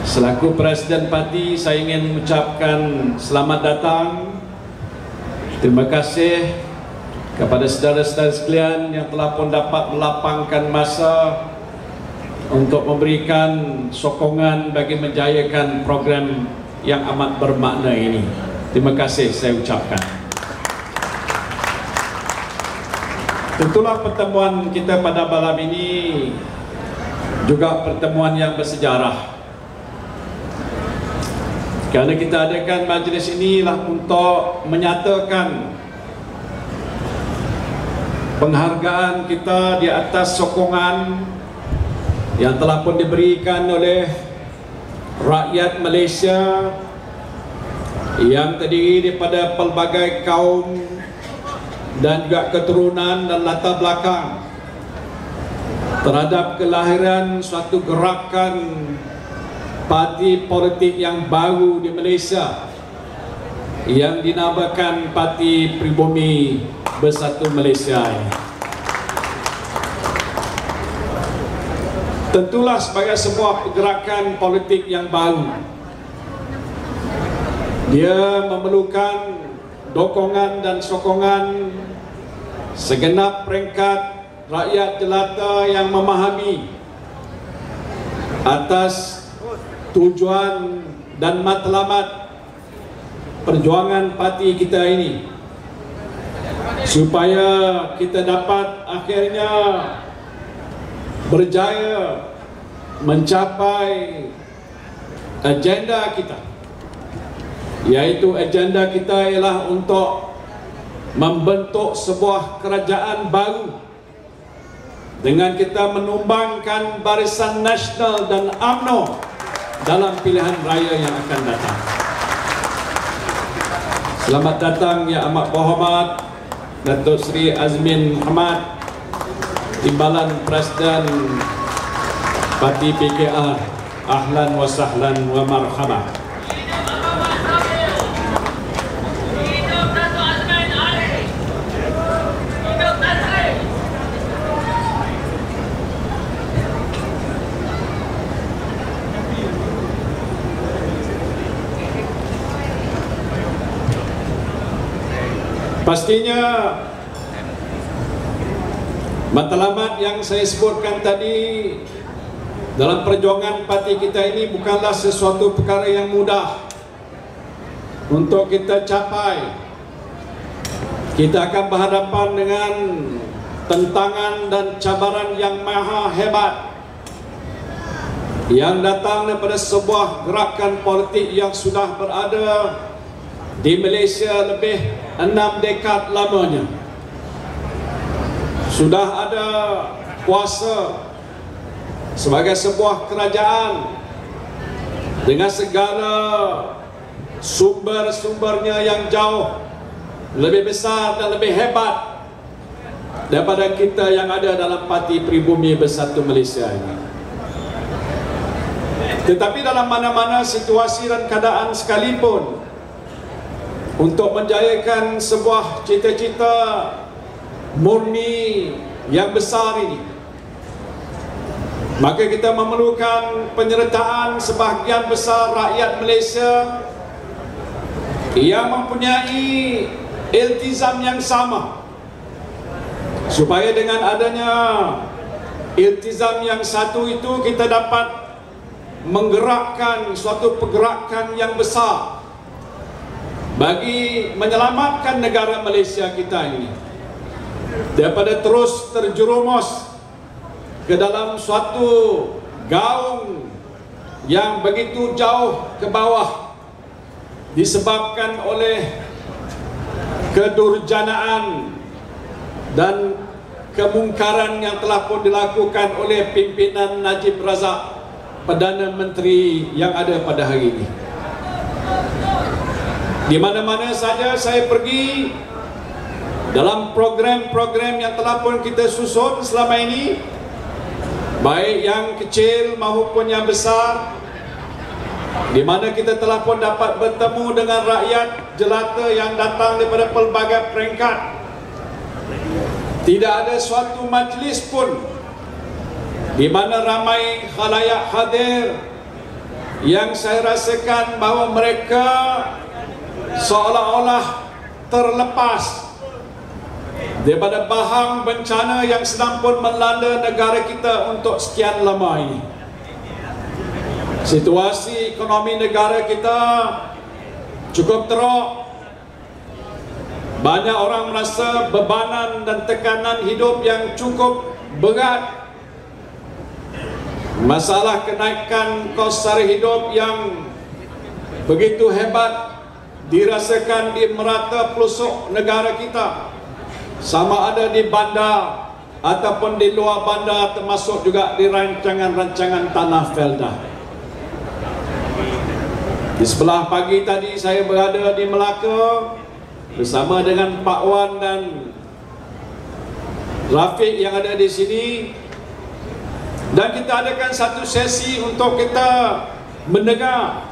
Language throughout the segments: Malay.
Selaku Presiden Parti, saya ingin mengucapkan selamat datang. Terima kasih kepada saudara-saudara sekalian yang telah pun dapat melapangkan masa untuk memberikan sokongan bagi menjayakan program yang amat bermakna ini. Terima kasih saya ucapkan. Tentulah pertemuan kita pada malam ini juga pertemuan yang bersejarah. Kerana kita adakan majlis inilah untuk menyatakan penghargaan kita di atas sokongan yang telah pun diberikan oleh rakyat Malaysia yang terdiri daripada pelbagai kaum dan juga keturunan dan latar belakang terhadap kelahiran suatu gerakan parti politik yang baru di Malaysia yang dinamakan Parti Pribumi Bersatu Malaysia ini. Tentulah sebagai sebuah gerakan politik yang baru, dia memerlukan dokongan dan sokongan segenap peringkat rakyat jelata yang memahami atas tujuan dan matlamat perjuangan parti kita ini, supaya kita dapat akhirnya berjaya mencapai agenda kita, iaitu agenda kita ialah untuk membentuk sebuah kerajaan baru dengan kita menumbangkan Barisan Nasional dan UMNO dalam pilihan raya yang akan datang. Selamat datang yang amat berhormat Datuk Seri Azmin Hamad, Timbalan Presiden Parti PKR. Ahlan wa sahlan wa marhaban. Pastinya matlamat yang saya sebutkan tadi dalam perjuangan parti kita ini bukanlah sesuatu perkara yang mudah untuk kita capai. Kita akan berhadapan dengan tentangan dan cabaran yang maha hebat yang datang daripada sebuah gerakan politik yang sudah berada di Malaysia lebih 6 dekad lamanya. Sudah ada kuasa sebagai sebuah kerajaan dengan segala sumber-sumbernya yang jauh lebih besar dan lebih hebat daripada kita yang ada dalam Parti Pribumi Bersatu Malaysia ini. Tetapi dalam mana-mana situasi dan keadaan sekalipun, untuk menjayakan sebuah cita-cita murni yang besar ini, maka kita memerlukan penyertaan sebahagian besar rakyat Malaysia yang mempunyai iltizam yang sama, supaya dengan adanya iltizam yang satu itu kita dapat menggerakkan suatu pergerakan yang besar bagi menyelamatkan negara Malaysia kita ini daripada terus terjerumus ke dalam suatu gaung yang begitu jauh ke bawah disebabkan oleh kedurjanaan dan kemungkaran yang telah pun dilakukan oleh pimpinan Najib Razak, Perdana Menteri yang ada pada hari ini. Di mana-mana saja saya pergi dalam program-program yang telah pun kita susun selama ini, baik yang kecil maupun yang besar, di mana kita telah pun dapat bertemu dengan rakyat jelata yang datang daripada pelbagai peringkat. Tidak ada suatu majlis pun di mana ramai khalayak hadir yang saya rasakan bahawa mereka seolah-olah terlepas daripada bahang bencana yang sedang pun melanda negara kita untuk sekian lama ini. Situasi ekonomi negara kita cukup teruk. Banyak orang merasa bebanan dan tekanan hidup yang cukup berat. Masalah kenaikan kos sara hidup yang begitu hebat dirasakan di merata pelosok negara kita, sama ada di bandar ataupun di luar bandar, termasuk juga di rancangan-rancangan tanah Felda. Di sebelah pagi tadi saya berada di Melaka bersama dengan Pak Wan dan Rafiq yang ada di sini, dan kita adakan satu sesi untuk kita mendengar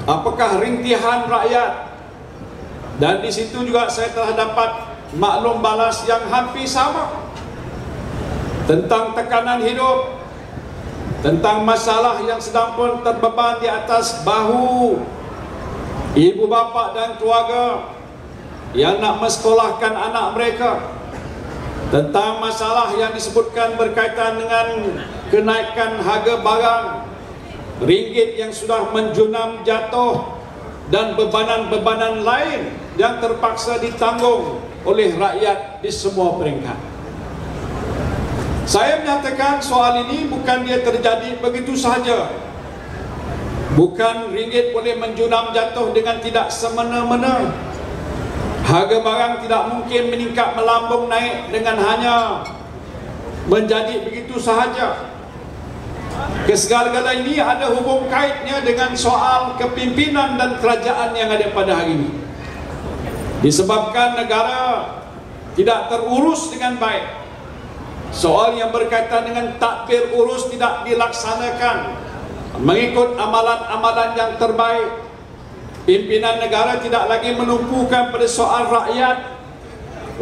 apakah rintihan rakyat, dan di situ juga saya telah dapat maklum balas yang hampir sama tentang tekanan hidup, tentang masalah yang sedang pun terbeban di atas bahu ibu bapa dan keluarga yang nak mensekolahkan anak mereka, tentang masalah yang disebutkan berkaitan dengan kenaikan harga barang, ringgit yang sudah menjunam jatuh, dan bebanan-bebanan lain yang terpaksa ditanggung oleh rakyat di semua peringkat. Saya menyatakan soal ini bukan dia terjadi begitu sahaja. Bukan ringgit boleh menjunam jatuh dengan tidak semena-mena. Harga barang tidak mungkin meningkat melambung naik dengan hanya menjadi begitu sahaja. Segala-gala ini ada hubung kaitnya dengan soal kepimpinan dan kerajaan yang ada pada hari ini. Disebabkan negara tidak terurus dengan baik, soal yang berkaitan dengan tadbir urus tidak dilaksanakan mengikut amalan-amalan yang terbaik. Pimpinan negara tidak lagi menumpukan pada soal rakyat.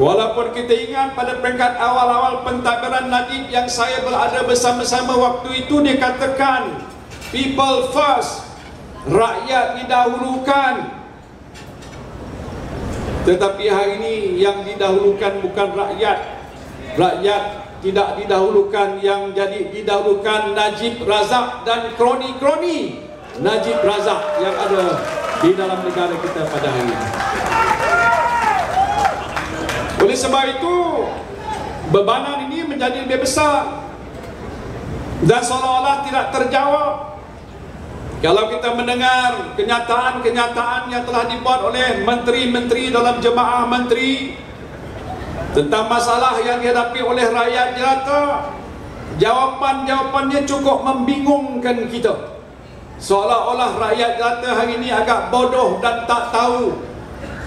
Walaupun kita ingat pada peringkat awal-awal pentadbiran Najib yang saya berada bersama-sama waktu itu, dikatakan people first, rakyat didahulukan. Tetapi hari ini yang didahulukan bukan rakyat. Rakyat tidak didahulukan, yang jadi didahulukan Najib Razak dan kroni-kroni Najib Razak yang ada di dalam negara kita pada hari ini. Oleh sebab itu, bebanan ini menjadi lebih besar dan seolah-olah tidak terjawab. Kalau kita mendengar kenyataan-kenyataan yang telah dibuat oleh menteri-menteri dalam jemaah menteri tentang masalah yang dihadapi oleh rakyat jelata, jawapan-jawapannya cukup membingungkan kita. Seolah-olah rakyat jelata hari ini agak bodoh dan tak tahu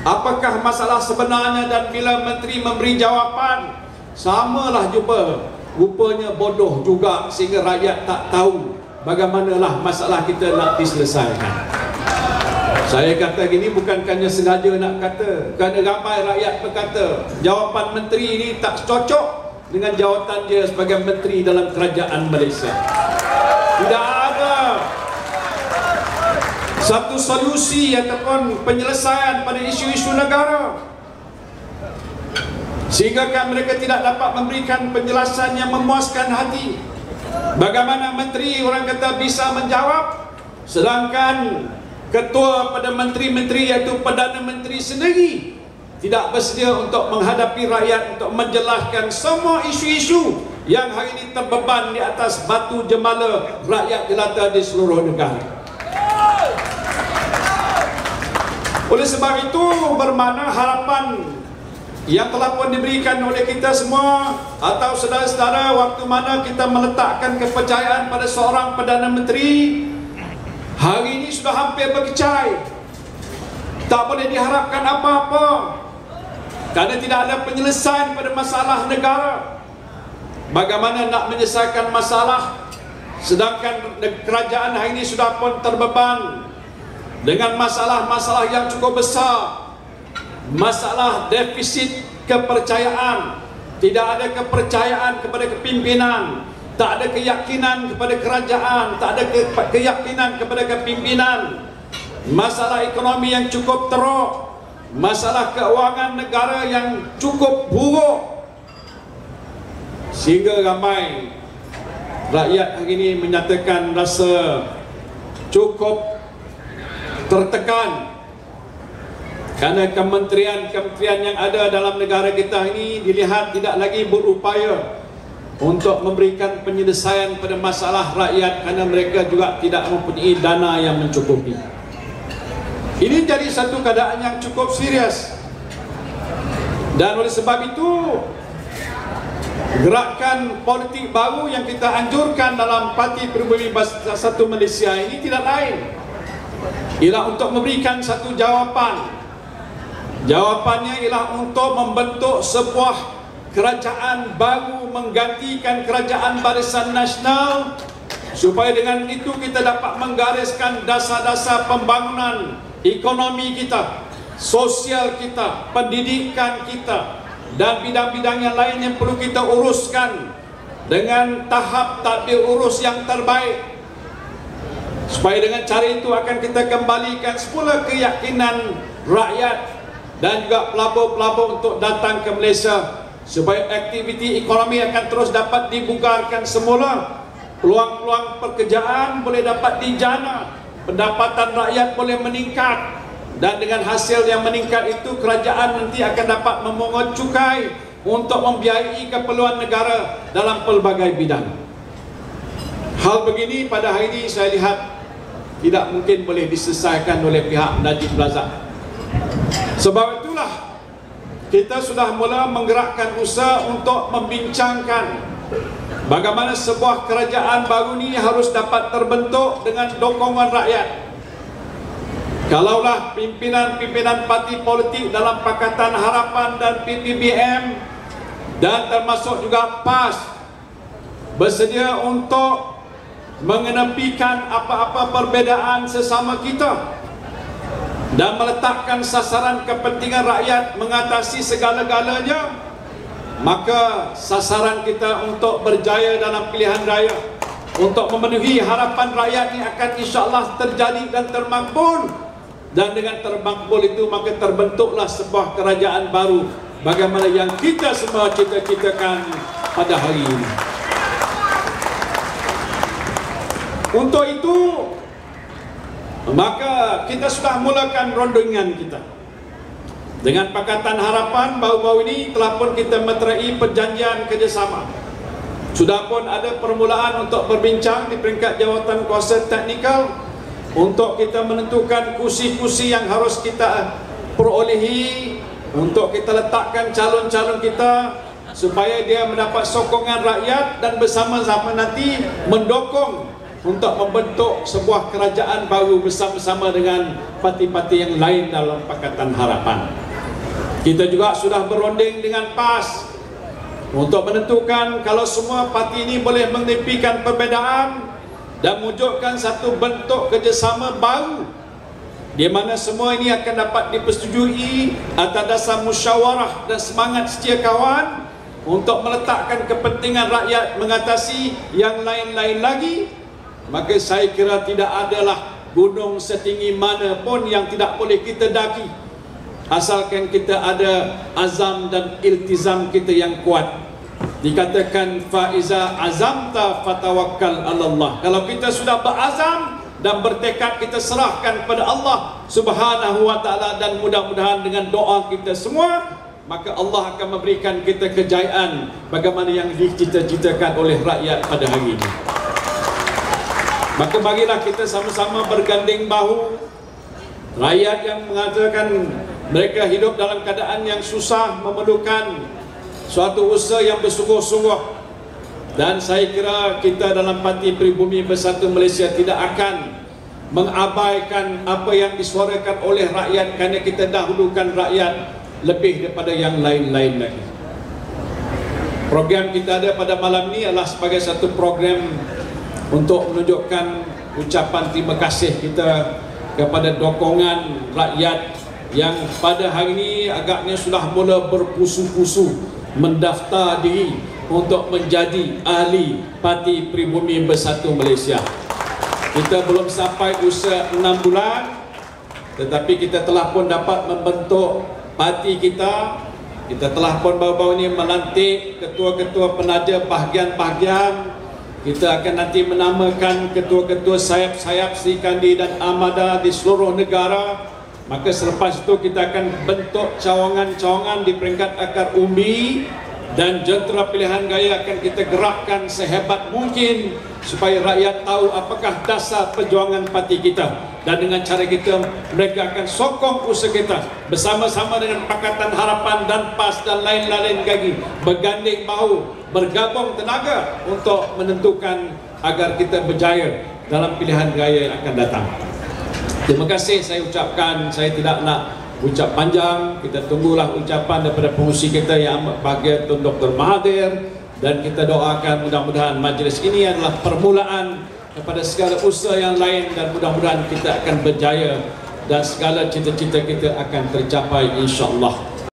apakah masalah sebenarnya, dan bila menteri memberi jawapan, samalah rupanya bodoh juga, sehingga rakyat tak tahu bagimanalah masalah kita nak diselesaikan. Saya kata gini bukannya sengaja nak kata, kerana ramai rakyat berkata jawapan menteri ini tak cocok dengan jawatan dia sebagai menteri dalam kerajaan Malaysia. Tidak ada satu solusi ataupun penyelesaian pada isu-isu negara, sehingga kan mereka tidak dapat memberikan penjelasan yang memuaskan hati. Bagaimana menteri orang kata bisa menjawab, sedangkan ketua pada menteri-menteri iaitu Perdana Menteri sendiri tidak bersedia untuk menghadapi rakyat, untuk menjelaskan semua isu-isu yang hari ini terbeban di atas batu jemala rakyat jelata di seluruh negara. Oleh sebab itu, bermakna harapan yang telah pun diberikan oleh kita semua atau saudara-saudara, waktu mana kita meletakkan kepercayaan pada seorang Perdana Menteri, hari ini sudah hampir berkecai. Tak boleh diharapkan apa-apa, kerana tidak ada penyelesaian pada masalah negara. Bagaimana nak menyelesaikan masalah sedangkan kerajaan hari ini sudah pun terbeban dengan masalah-masalah yang cukup besar. Masalah defisit kepercayaan, tidak ada kepercayaan kepada kepimpinan, tak ada keyakinan kepada kerajaan, tak ada keyakinan kepada kepimpinan, masalah ekonomi yang cukup teruk, masalah keuangan negara yang cukup buruk, sehingga ramai rakyat hari ini menyatakan rasa cukup tertekan kerana kementerian-kementerian yang ada dalam negara kita ini dilihat tidak lagi berupaya untuk memberikan penyelesaian pada masalah rakyat kerana mereka juga tidak mempunyai dana yang mencukupi. Ini jadi satu keadaan yang cukup serius, dan oleh sebab itu gerakan politik baru yang kita anjurkan dalam Parti Pribumi Bersatu Malaysia ini tidak lain ialah untuk memberikan satu jawapan. Jawapannya ialah untuk membentuk sebuah kerajaan baru menggantikan kerajaan Barisan Nasional, supaya dengan itu kita dapat menggariskan dasar-dasar pembangunan ekonomi kita, sosial kita, pendidikan kita, dan bidang-bidang yang lain yang perlu kita uruskan dengan tahap tadbir urus yang terbaik, supaya dengan cara itu akan kita kembalikan semula keyakinan rakyat dan juga pelabur-pelabur untuk datang ke Malaysia, supaya aktiviti ekonomi akan terus dapat dibugarkan semula, peluang-peluang pekerjaan boleh dapat dijana, pendapatan rakyat boleh meningkat, dan dengan hasil yang meningkat itu kerajaan nanti akan dapat memungut cukai untuk membiayai keperluan negara dalam pelbagai bidang. Hal begini pada hari ini saya lihat tidak mungkin boleh diselesaikan oleh pihak Najib Razak. Sebab itulah kita sudah mula menggerakkan usaha untuk membincangkan bagaimana sebuah kerajaan baru ini harus dapat terbentuk dengan dokongan rakyat. Kalaulah pimpinan-pimpinan parti politik dalam Pakatan Harapan dan PPBM dan termasuk juga PAS bersedia untuk mengenepikan apa-apa perbezaan sesama kita dan meletakkan sasaran kepentingan rakyat mengatasi segala-galanya, maka sasaran kita untuk berjaya dalam pilihan raya, untuk memenuhi harapan rakyat ini akan insya-Allah terjadi dan termakbul. Dan dengan termakbul itu maka terbentuklah sebuah kerajaan baru bagaimana yang kita semua cita-citakan pada hari ini. Untuk itu maka kita sudah mulakan rondingan kita dengan Pakatan Harapan. Baru-baru ini telah pun kita meterai perjanjian kerjasama. Sudah pun ada permulaan untuk berbincang di peringkat jawatan kuasa teknikal untuk kita menentukan kursi-kursi yang harus kita perolehi, untuk kita letakkan calon-calon kita supaya dia mendapat sokongan rakyat dan bersama-sama nanti mendukung untuk membentuk sebuah kerajaan baru bersama-sama dengan parti-parti yang lain dalam Pakatan Harapan. Kita juga sudah berunding dengan PAS untuk menentukan kalau semua parti ini boleh menepikan perbezaan dan mewujudkan satu bentuk kerjasama baru di mana semua ini akan dapat dipersetujui atas dasar musyawarah dan semangat setia kawan untuk meletakkan kepentingan rakyat mengatasi yang lain-lain lagi. Maka saya kira tidak adalah gunung setinggi mana pun yang tidak boleh kita daki, asalkan kita ada azam dan iltizam kita yang kuat. Dikatakan faiza azamta fatawakkal 'alallah. Kalau kita sudah berazam dan bertekad, kita serahkan kepada Allah Subhanahu wa taala, dan mudah-mudahan dengan doa kita semua maka Allah akan memberikan kita kejayaan bagaimana yang dicita-citakan oleh rakyat pada hari ini. Maka marilah kita sama-sama bergandeng bahu. Rakyat yang mengatakan mereka hidup dalam keadaan yang susah memerlukan suatu usaha yang bersungguh-sungguh, dan saya kira kita dalam Parti Pribumi Bersatu Malaysia tidak akan mengabaikan apa yang disuarakan oleh rakyat, kerana kita dahulukan rakyat lebih daripada yang lain-lain lagi. Program kita ada pada malam ini adalah sebagai satu program untuk menunjukkan ucapan terima kasih kita kepada dokongan rakyat yang pada hari ini agaknya sudah mula berpusu-pusu mendaftar diri untuk menjadi ahli Parti Pribumi Bersatu Malaysia. Kita belum sampai usia 6 bulan, tetapi kita telah pun dapat membentuk parti kita. Kita telah pun baru-baru ini melantik ketua-ketua penaja bahagian-bahagian. Kita akan nanti menamakan ketua-ketua sayap-sayap Sri Kandi dan Armada di seluruh negara. Maka selepas itu kita akan bentuk cawangan-cawangan di peringkat akar umbi, dan jentera pilihan gaya akan kita gerakkan sehebat mungkin supaya rakyat tahu apakah dasar perjuangan parti kita. Dan dengan cara kita, mereka akan sokong usaha kita bersama-sama dengan Pakatan Harapan dan PAS dan lain-lain lagi, berganding bahu, bergabung tenaga untuk menentukan agar kita berjaya dalam pilihan raya yang akan datang. Terima kasih saya ucapkan. Saya tidak nak ucap panjang. Kita tunggulah ucapan daripada pengurusi kita yang amat bahagia, Tun Dr. Mahathir, dan kita doakan mudah-mudahan majlis ini adalah permulaan kepada segala usaha yang lain, dan mudah-mudahan kita akan berjaya dan segala cita-cita kita akan tercapai insya-Allah.